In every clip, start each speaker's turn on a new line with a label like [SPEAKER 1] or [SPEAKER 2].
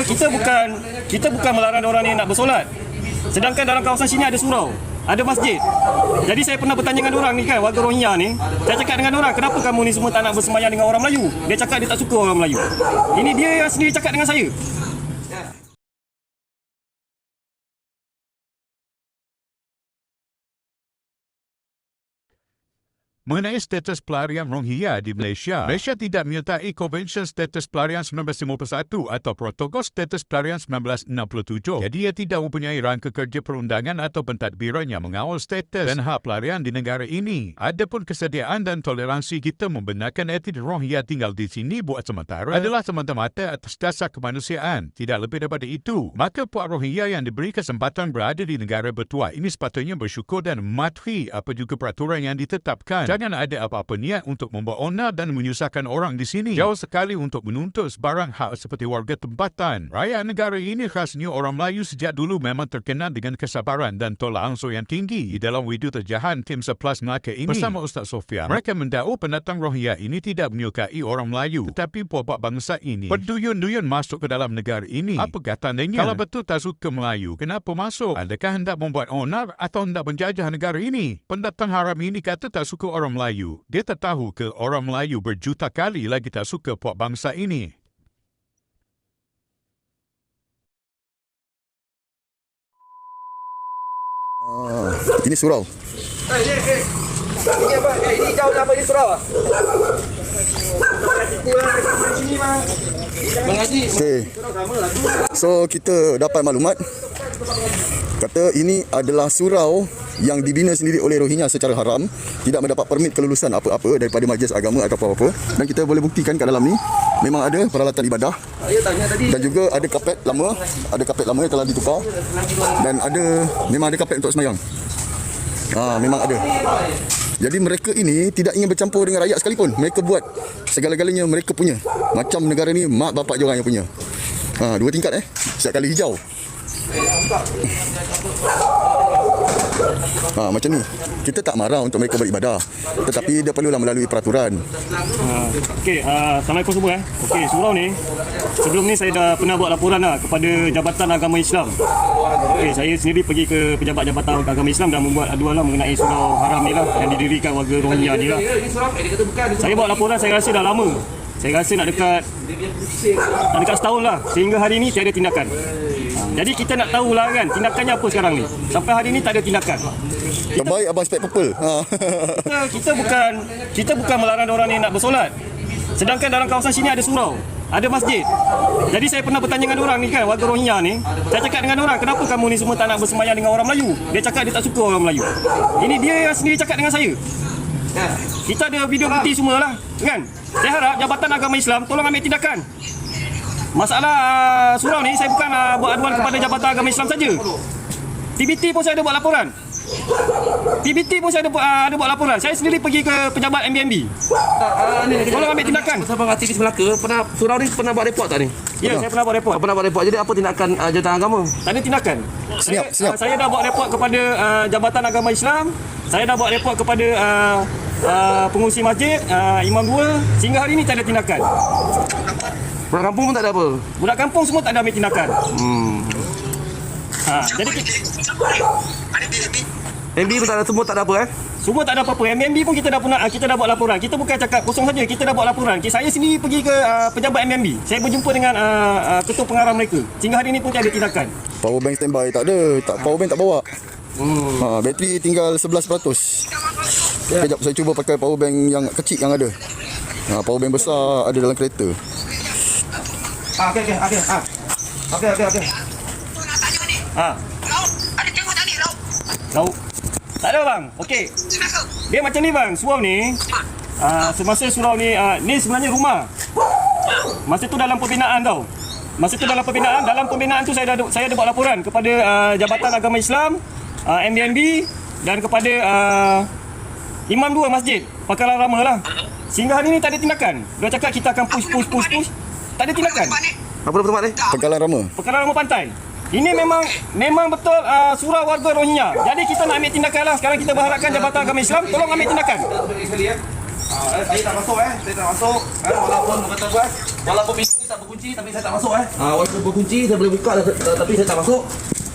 [SPEAKER 1] kita bukan melarang orang ni nak bersolat. Sedangkan dalam kawasan sini ada surau, ada masjid. Jadi saya pernah bertanya dengan orang ni kan, warga Rohingya ni. Saya cakap dengan orang, kenapa kamu ni semua tak nak bersemayam dengan orang Melayu? Dia cakap dia tak suka orang Melayu. Ini dia yang sendiri cakap dengan saya.
[SPEAKER 2] Mengenai status pelarian Rohingya di Malaysia, Malaysia tidak menyertai Konvensyen Status Pelarian 1951 atau Protokol Status Pelarian 1967. Jadi ia tidak mempunyai rangka kerja perundangan atau pentadbiran yang mengawal status dan hak pelarian di negara ini. Adapun kesediaan dan toleransi kita membenarkan etnis Rohingya tinggal di sini buat sementara adalah semata-mata atas dasar kemanusiaan, tidak lebih daripada itu. Maka puak Rohingya yang diberi kesempatan berada di negara bertuah ini sepatutnya bersyukur dan mematuhi apa juga peraturan yang ditetapkan. Jangan ada apa-apa niat untuk membuat onar dan menyusahkan orang di sini. Jauh sekali untuk menuntut sebarang hak seperti warga tempatan. Rakyat negara ini khasnya orang Melayu sejak dulu memang terkenal dengan kesabaran dan tolak ansur yang tinggi. Di dalam video terjahan Tim 11 Melaka ini bersama Ustaz Sofyan, mereka mendakwa pendatang Rohingya ini tidak menyukai orang Melayu, tetapi puak bangsa ini berduyun-duyun masuk ke dalam negara ini. Apa katanya? Kalau betul tak suka Melayu, kenapa masuk? Adakah hendak membuat onar atau hendak menjajah negara ini? Pendatang haram ini kata tak suka orang Melayu. Dia tak tahu ke orang Melayu berjuta kali lagi tak suka puak bangsa ini.
[SPEAKER 3] Ini surau.
[SPEAKER 4] Ini apa? Ini jauh apa ini surau? Mengaji.
[SPEAKER 3] Okey. So kita dapat maklumat kata ini adalah surau yang dibina sendiri oleh Rohingya secara haram, tidak mendapat permit kelulusan apa-apa daripada majlis agama atau apa-apa, dan kita boleh buktikan kat dalam ni memang ada peralatan ibadah dan juga ada kapet lama, yang telah ditukar, dan memang ada kapet untuk semayang. Memang ada. Jadi mereka ini tidak ingin bercampur dengan rakyat sekalipun. Mereka buat segala-galanya mereka punya. Macam negara ni mak bapak diorang yang punya. 2 tingkat setiap kali hijau. Macam ni. Kita tak marah untuk mereka beribadah, tetapi dia perlulah melalui peraturan.
[SPEAKER 1] Okey, Assalamualaikum semua. Okey, surau ni sebelum ni saya dah pernah buat laporan kepada Jabatan Agama Islam. Okey, saya sendiri pergi ke pejabat Jabatan Agama Islam dan membuat aduan mengenai surau haram ni yang didirikan warga Rohingya ni Saya buat laporan, saya rasa dah lama. Saya rasa nak dekat setahun lah, sehingga hari ni tiada tindakan. Jadi kita nak tahulah kan tindakannya apa sekarang ni. Sampai hari ni tak ada tindakan.
[SPEAKER 3] Terbaik abang spek purple.
[SPEAKER 1] Kita bukan melarang orang ni nak bersolat. Sedangkan dalam kawasan sini ada surau, ada masjid. Jadi saya pernah bertanya dengan orang ni kan, warga Rohingya ni. Saya cakap dengan orang, kenapa kamu ni semua tak nak bersemayam dengan orang Melayu? Dia cakap dia tak suka orang Melayu. Ini dia yang sendiri cakap dengan saya. Kita ada video bukti semualah kan. Saya harap Jabatan Agama Islam tolong ambil tindakan. Masalah surau ni saya bukan buat aduan kepada Jabatan Agama Islam saja. TBT pun saya ada buat laporan. Ada buat laporan. Saya sendiri pergi ke pejabat MBMB. Tolong ambil tindakan.
[SPEAKER 4] Sabang aktivis Melaka, surau ni pernah buat report tak ni?
[SPEAKER 1] Ya, saya pernah buat report.
[SPEAKER 4] Pernah buat report. Jadi apa tindakan Jabatan Agama?
[SPEAKER 1] Tak ada tindakan.
[SPEAKER 3] Senyap.
[SPEAKER 1] Saya dah buat report kepada Jabatan Agama Islam. Saya dah buat report kepada pengurusi masjid, Imam 2. Sehingga hari ni tak ada tindakan.
[SPEAKER 4] Budak kampung pun tak ada apa?
[SPEAKER 1] Budak kampung semua tak ada ambil tindakan. Jadi
[SPEAKER 4] MB pun tak ada, semua tak ada apa
[SPEAKER 1] semua tak ada apa-apa. MMB pun kita dah buat laporan. Kita bukan cakap kosong saja, kita dah buat laporan. Saya sendiri pergi ke pejabat MMB. Saya berjumpa dengan ketua pengarah mereka. Sehingga hari ini pun tiada tindakan.
[SPEAKER 3] Power bank standby tak ada. Power bank tak bawa. Bateri tinggal 11%. Sekejap saya cuba pakai power bank yang kecil yang ada. Power bank besar ada dalam kereta.
[SPEAKER 4] Okey.
[SPEAKER 5] Ada tengok tak ni
[SPEAKER 1] Lauk. Tak ada bang. Okey. Dia macam ni bang, surau ni. Semasa surau ni ni sebenarnya rumah. Masa tu dalam pembinaan tau. Dalam pembinaan tu saya ada buat laporan kepada Jabatan Agama Islam, MBNB dan kepada Imam 2 masjid, Pakalan Rama lah. Sehingga hari ni tak ada tindakan. Dia cakap kita akan push. Tak ada tindakan.
[SPEAKER 4] Apa tempat ni?
[SPEAKER 3] Pekalan Rama.
[SPEAKER 1] Pekalan Rama Pantai. Ini memang betul surau warga Rohingya. Jadi kita nak ambil tindakan lah. Sekarang kita berharapkan Jabatan Agama Islam tolong ambil tindakan.
[SPEAKER 4] Saya tak masuk. Saya tak masuk. Walaupun pintu ni tak berkunci tapi saya tak masuk walaupun berkunci saya boleh buka tapi saya tak masuk.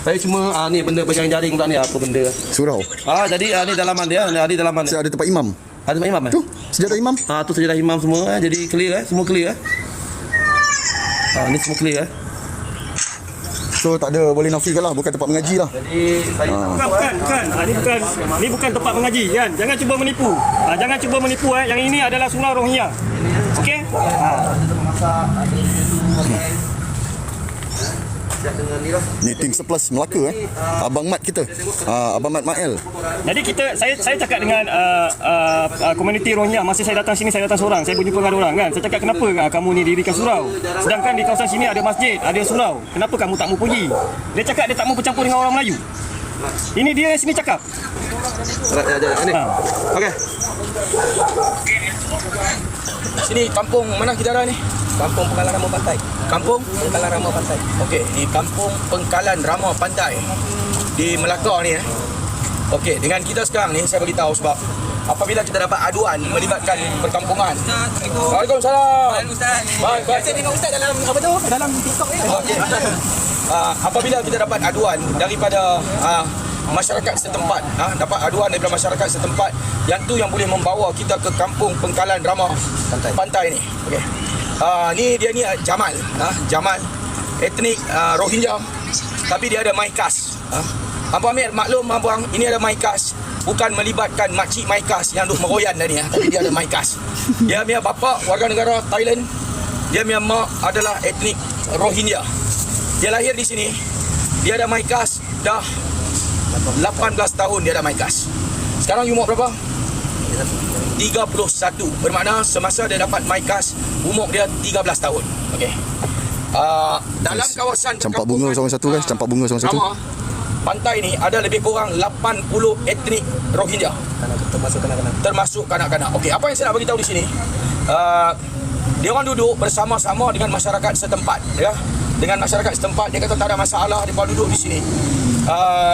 [SPEAKER 4] Saya cuma ni benda berjaring-jaring pula ni apa benda.
[SPEAKER 3] Surau.
[SPEAKER 4] Jadi ni dalaman dia, ni dalaman dia.
[SPEAKER 3] Saya ada tempat imam.
[SPEAKER 4] Ada tempat imam
[SPEAKER 3] Tu, sejadah imam.
[SPEAKER 4] tu sejadah imam semua jadi clear semua clear ni semua clear
[SPEAKER 3] So tak ada boleh nafikan lah, bukan tempat mengaji lah.
[SPEAKER 4] Jadi saya
[SPEAKER 1] Bukan. Ni bukan tempat mengaji kan. Jangan cuba menipu. Jangan cuba menipu Yang ini adalah surau Rohingya. Okey?
[SPEAKER 3] Ni tim sepelas Melaka Abang Mat kita. Abang Mat Mael.
[SPEAKER 1] Jadi saya cakap dengan komuniti Rohingya masa saya datang sini, saya datang seorang. Saya berjumpa dengan orang kan. Saya cakap kenapa kamu ni dirikan surau? Sedangkan di kawasan sini ada masjid, ada surau. Kenapa kamu tak mau pergi? Dia cakap dia tak mau bercampur dengan orang Melayu. Ini dia yang sini cakap.
[SPEAKER 4] ni. Okey.
[SPEAKER 5] Sini kampung mana kita ada ni? Kampung Pengkalan Rama Pantai. Kampung Pengkalan Rama Pantai. Okey, di Kampung Pengkalan Rama Pantai di Melaka ni Okey, dengan kita sekarang ni saya beritahu sebab apabila kita dapat aduan melibatkan perkampungan. Waalaikumsalam. Ustaz. Baik. Saya tengok ustaz dalam apa tu? Dalam TikTok ni. Okey. Apabila kita dapat aduan daripada masyarakat setempat, dapat aduan daripada masyarakat setempat, yang tu yang boleh membawa kita ke Kampung Pengkalan Rama Pantai ni. Okey. Ni dia ni Jamal, Jamal etnik Rohingya, tapi dia ada Maikas. Abang ambil maklum abang, ini ada Maikas, bukan melibatkan makcik Maikas yang duk meroyan tadi tapi dia ada Maikas. Dia punya bapa warga negara Thailand, dia punya mak adalah etnik Rohingya. Dia lahir di sini. Dia ada Maikas dah 18 tahun dia ada Maikas. Sekarang umur berapa? 31. Bermakna semasa dia dapat Maikas umur dia 13 tahun. Okey. Dalam kawasan
[SPEAKER 3] Campak bunga sama satu guys, campak bunga sama satu.
[SPEAKER 5] Pantai ni ada lebih kurang 80 etnik Rohingya. Termasuk kanak-kanak. Okey, apa yang saya nak bagi tahu di sini? Dia orang duduk bersama-sama dengan masyarakat setempat, ya. Dengan masyarakat setempat, dia kata tak ada masalah, dia duduk di sini.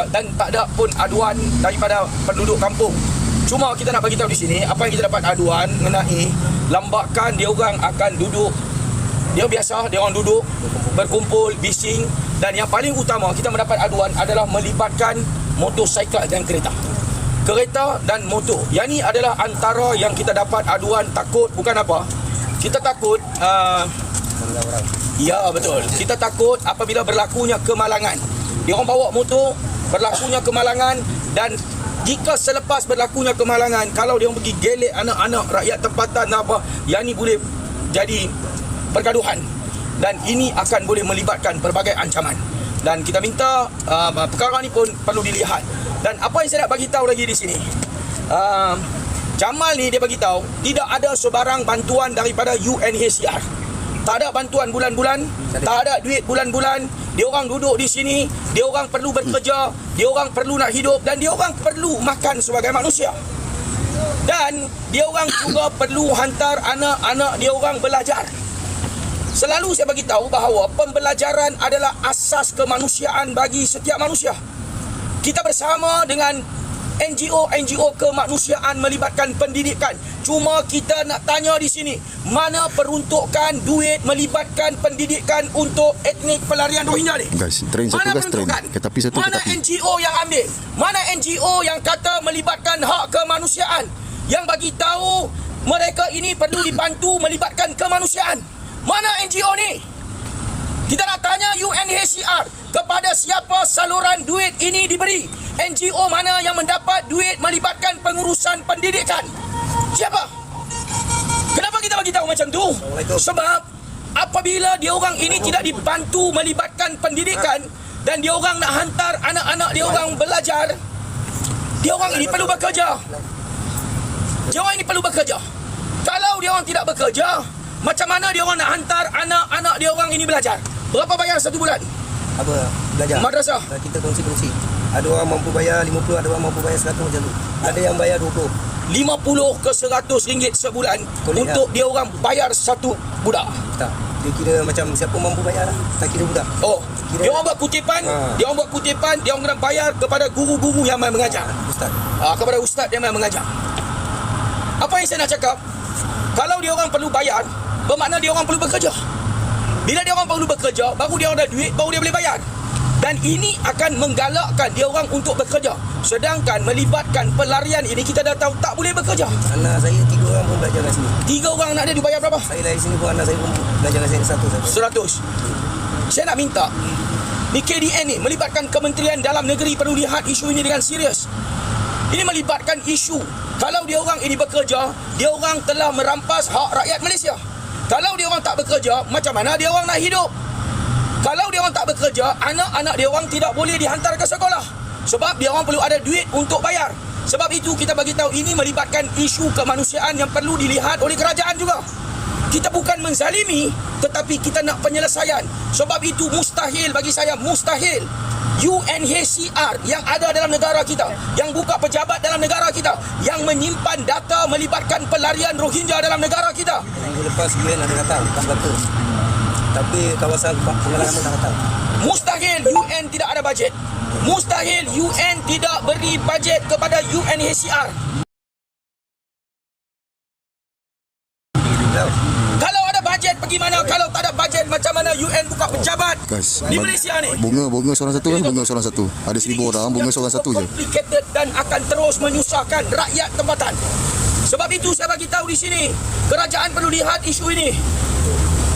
[SPEAKER 5] Dan tak ada pun aduan daripada penduduk kampung. Cuma kita nak bagi tahu di sini, apa yang kita dapat aduan mengenai lambakan dia orang akan duduk. Dia biasa, dia orang duduk, berkumpul, bising. Dan yang paling utama kita mendapat aduan adalah melibatkan motosikal dan kereta. Kereta dan motor. Yang ni adalah antara yang kita dapat aduan takut. Bukan apa, kita takut ya betul, kita takut apabila berlakunya kemalangan. Dia orang bawa motor, berlakunya kemalangan. Dan jika selepas berlakunya kemalangan, kalau dia orang pergi gelek anak-anak rakyat tempatan apa, yang ni boleh jadi pergaduhan. Dan ini akan boleh melibatkan pelbagai ancaman. Dan kita minta perkara ni pun perlu dilihat. Dan apa yang saya nak bagi tahu lagi di sini, Jamal ni dia bagi tahu tidak ada sebarang bantuan daripada UNHCR. Tak ada bantuan bulan-bulan, tak ada duit bulan-bulan. Dia orang duduk di sini, dia orang perlu bekerja, dia orang perlu nak hidup, dan dia orang perlu makan sebagai manusia. Dan dia orang juga perlu hantar anak-anak dia orang belajar. Selalu saya bagi tahu bahawa pembelajaran adalah asas kemanusiaan bagi setiap manusia. Kita bersama dengan NGO kemanusiaan melibatkan pendidikan. Cuma kita nak tanya di sini, mana peruntukan duit melibatkan pendidikan untuk etnik pelarian Rohingya ni?
[SPEAKER 3] Guys, train satu guys, train. Kereta api satu,
[SPEAKER 5] Mana
[SPEAKER 3] kereta api.
[SPEAKER 5] NGO yang ambil? Mana NGO yang kata melibatkan hak kemanusiaan? Yang bagi tahu mereka ini perlu dibantu melibatkan kemanusiaan. Mana NGO ni? Kita nak tanya UNHCR, kepada siapa saluran duit ini diberi? NGO mana yang mendapat duit melibatkan pengurusan pendidikan? Siapa? Kenapa kita bagi tahu macam tu? Sebab apabila dia orang ini tidak dibantu melibatkan pendidikan dan dia orang nak hantar anak-anak dia orang belajar, dia orang ini perlu bekerja. Dia orang ini perlu bekerja. Kalau dia orang tidak bekerja, macam mana dia orang nak hantar anak-anak dia orang ini belajar? Berapa bayar satu bulan?
[SPEAKER 6] Apa belajar?
[SPEAKER 5] Madrasah.
[SPEAKER 6] Kita kongsi-kongsi. Ada orang mampu bayar 50, ada orang mampu bayar 100 macam tu. Ada yang bayar 20.
[SPEAKER 5] 50 ke 100 ringgit sebulan untuk dia orang bayar satu budak.
[SPEAKER 6] Tak. Dia kira macam siapa mampu bayar lah. Tak kira budak.
[SPEAKER 5] Oh, dia orang buat kutipan, dia orang buat kutipan, dia orang kena bayar kepada guru-guru yang main mengajar.
[SPEAKER 6] Ustaz.
[SPEAKER 5] Kepada ustaz yang main mengajar. Apa yang saya nak cakap? Kalau dia orang perlu bayar, bermakna dia orang perlu bekerja. Bila dia orang perlu bekerja, baru dia orang ada duit, baru dia boleh bayar. Dan ini akan menggalakkan dia orang untuk bekerja. Sedangkan melibatkan pelarian ini, kita dah tahu tak boleh bekerja.
[SPEAKER 6] Anak saya 3 orang pun belajar kat sini.
[SPEAKER 5] 3 orang anak dia dibayar berapa?
[SPEAKER 6] Saya dari sini pun anak saya pun belajar kat sini 100.
[SPEAKER 5] 100. Saya nak minta di KDN ni melibatkan Kementerian Dalam Negeri perlu lihat isu ini dengan serius. Ini melibatkan isu kalau dia orang ini bekerja, dia orang telah merampas hak rakyat Malaysia. Kalau dia orang tak bekerja, macam mana dia orang nak hidup? Kalau dia orang tak bekerja, anak-anak dia orang tidak boleh dihantar ke sekolah. Sebab dia orang perlu ada duit untuk bayar. Sebab itu kita bagi tahu ini melibatkan isu kemanusiaan yang perlu dilihat oleh kerajaan juga. Kita bukan menzalimi, tetapi kita nak penyelesaian. Sebab itu mustahil bagi saya, mustahil UNHCR yang ada dalam negara kita, yang buka pejabat dalam negara kita, yang menyimpan data melibatkan pelarian Rohingya dalam negara kita.
[SPEAKER 6] Minggu lepas UN ada datang lepas batu. Tapi kawasan pengalaman tak datang.
[SPEAKER 5] Mustahil UN tidak ada bajet. Mustahil UN tidak beri bajet kepada UNHCR. Kalau ada bajet pergi mana? Kalau tak ada bajet macam mana UN buka pejabat
[SPEAKER 3] Guys,
[SPEAKER 5] di Malaysia ni?
[SPEAKER 3] bunga seorang satu kan, bunga seorang satu. Ada 1,000 orang, bunga seorang satu je.
[SPEAKER 5] Complicated dan akan terus menyusahkan rakyat tempatan. Sebab itu saya bagi tahu di sini, kerajaan perlu lihat isu ini.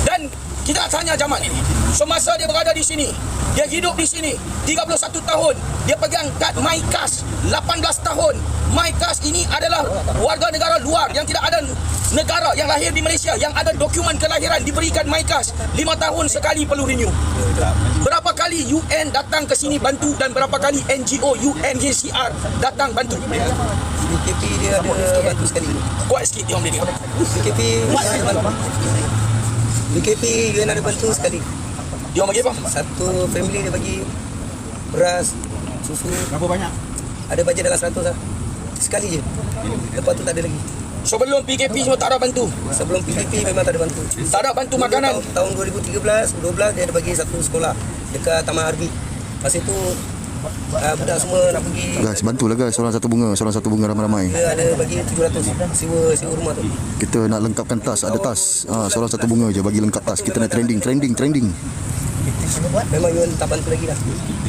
[SPEAKER 5] Dan kita tanya Jamal ini, semasa dia berada di sini, dia hidup di sini 31 tahun, dia pegang kad MyKas 18 tahun. MyKas ini adalah warga negara luar yang tidak ada negara yang lahir di Malaysia yang ada dokumen kelahiran diberikan MyKas 5 tahun sekali perlu renew. Berapa kali UN datang ke sini bantu dan berapa kali NGO UNHCR datang bantu?
[SPEAKER 6] BKP dia ada bantu sekali.
[SPEAKER 5] Kuat sikit dia orang dia.
[SPEAKER 6] BKP UN ada bantu sekali.
[SPEAKER 5] Dia orang bagi apa?
[SPEAKER 6] Satu family dia bagi beras, susu. Berapa banyak? Ada bajet dalam 100 lah. Sekali je. Lepas tu tak ada lagi.
[SPEAKER 5] Sebelum PKP semua tak ada bantu.
[SPEAKER 6] Sebelum PKP memang tak ada bantu.
[SPEAKER 5] Tak ada bantu makanan.
[SPEAKER 6] Tahun 2013-12 dia ada bagi satu sekolah dekat Taman Arbi. Lepas itu budak semua nak pergi.
[SPEAKER 3] Guys, bantulah guys, seorang satu bunga ramai-ramai.
[SPEAKER 6] Dia ada bagi 700 sewa rumah tu.
[SPEAKER 3] Kita nak lengkapkan tas, ada tas. Seorang satu bunga je bagi lengkap tas. Kita nak trending.
[SPEAKER 6] Memang UN tak bantu lagi dah.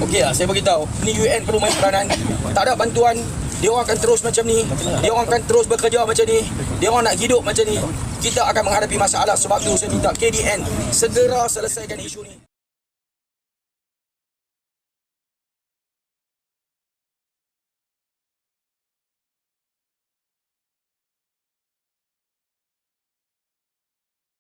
[SPEAKER 5] Okey lah, saya beritahu, ni UN perlu main peranan. Tak ada bantuan, dia orang akan terus macam ni. Dia orang akan terus bekerja macam ni. Dia orang nak hidup macam ni. Kita akan menghadapi masalah. Sebab tu saya minta KDN segera selesaikan isu ni.